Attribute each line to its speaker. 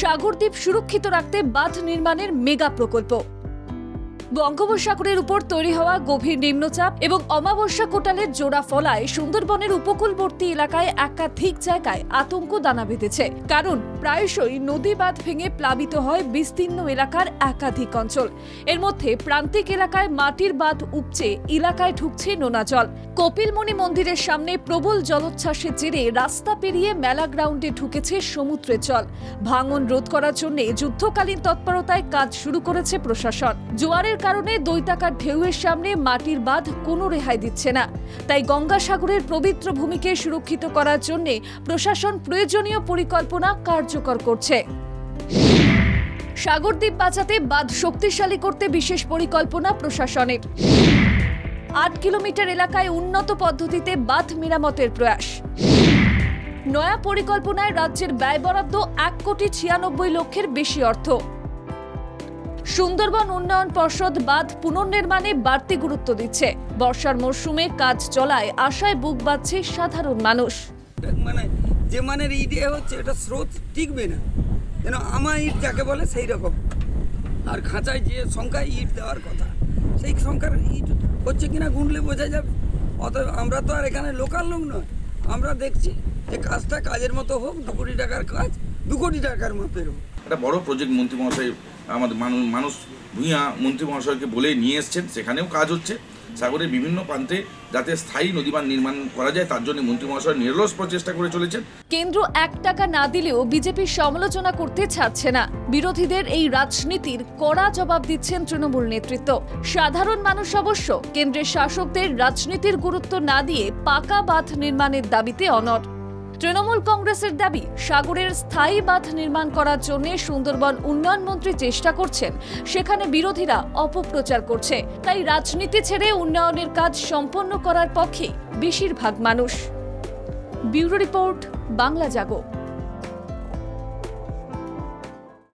Speaker 1: সাগরদ্বীপ সুরক্ষিত রাখতে বাঁধ নির্মাণের মেগা প্রকল্প। বঙ্গোপসাগরের উপর তৈরি হওয়া গভীর নিম্নচাপ এবং অমাবস্যা কোটালের জোড়া ফলায় সুন্দরবনের উপকূলবর্তী এলাকায় একাধিক জায়গায় আতঙ্ক দানা বেঁধেছে। কারণ প্রায়শই নদী বাঁধ ভেঙে প্লাবিত হয় বিস্তীর্ণ এলাকার একাধিক অঞ্চল। এর মধ্যে প্রান্তিক এলাকায় মাটির বাঁধ উপচে এলাকায় ঢুকছে নোনা জল। কপিলমুনি মন্দিরের সামনে প্রবল জলোচ্ছ্বাসের জেরে রাস্তা পেরিয়ে মেলা গ্রাউন্ডে ঢুকেছে সমুদ্রের জল। ভাঙন রোধ করার জন্য যুদ্ধকালীন তৎপরতায় কাজ শুরু করেছে প্রশাসন। জোয়ারের কারণে দৈতাকার ঢেউয়ের সামনে মাটির বাঁধ কোনো রেহাই দিচ্ছে না। তাই গঙ্গাসাগরের পবিত্র ভূমিকে সুরক্ষিত করার জন্য প্রশাসন প্রয়োজনীয় পরিকল্পনা কার্যকর করছে। সাগরদ্বীপ বাঁচাতে বাঁধ শক্তিশালী করতে বিশেষ পরিকল্পনা প্রশাসনের। ৮ কিলোমিটার এলাকায় উন্নত পদ্ধতিতে বাঁধ মেরামতের প্রয়াস। নয়া পরিকল্পনায় রাজ্যের ব্যয় বরাদ্দ ১,৯৬,০০,০০০ বেশি অর্থ। সুন্দরবন উন্নয়ন পর্ষদ বাঁধ পুনর্নির্মাণে বাড়তি গুরুত্ব দিচ্ছে। বর্ষার মরশুমে কাজ চলায় আশায় বুক বাঁধছে সাধারণ মানুষ।
Speaker 2: যে মানের ইট হচ্ছে এটা স্রোত টিকবে না, যেন আমার ইট যাকে বলে সেই রকম। আর খাঁচায় যে সংখ্যায় ইট দেওয়ার কথা সেই সংখ্যার ইট হচ্ছে কিনা গুনলে বোঝা যাবে। অতএব আমরা তো আর এখানে লোকাল লোক নয়, আমরা দেখছি যে কাজটা কাজের মতো হোক, 2 কোটি টাকার কাজ 2 কোটি টাকার মাপের হোক।
Speaker 3: একটা বড় প্রজেক্ট মন্ত্রী মহাশয় আমাদের মানুষ ভূঁইয়া মন্ত্রী মহাশয়কে বলে নিয়ে এসছেন, সেখানেও কাজ হচ্ছে। সাগরের বিভিন্ন প্রান্তে যাতে স্থায়ী নদীবাঁধ নির্মাণ করা যায় তার জন্য মন্ত্রী মহাশয় নিরলস প্রচেষ্টা করে চলেছেন।
Speaker 1: কেন্দ্র 1 টাকা না দিলেও বিজেপির সমালোচনা করতে ছাড়ছে না। বিরোধীদের এই রাজনীতির কড়া জবাব দিচ্ছেন তৃণমূল নেতৃত্ব। সাধারণ মানুষ অবশ্য কেন্দ্রের শাসকদের রাজনীতির গুরুত্ব না দিয়ে পাকা বাঁধ নির্মাণের দাবিতে অনড়। তৃণমূল কংগ্রেসের দাবি, সাগরের স্থায়ী বাঁধ নির্মাণ করার জন্য সুন্দরবন উন্নয়ন মন্ত্রী চেষ্টা করছেন, সেখানে বিরোধীরা অপপ্রচার করছে। তাই রাজনীতি ছেড়ে উন্নয়নের কাজ সম্পন্ন করার পক্ষে বেশিরভাগ মানুষ। ব্যুরো রিপোর্ট, বাংলা জাগো।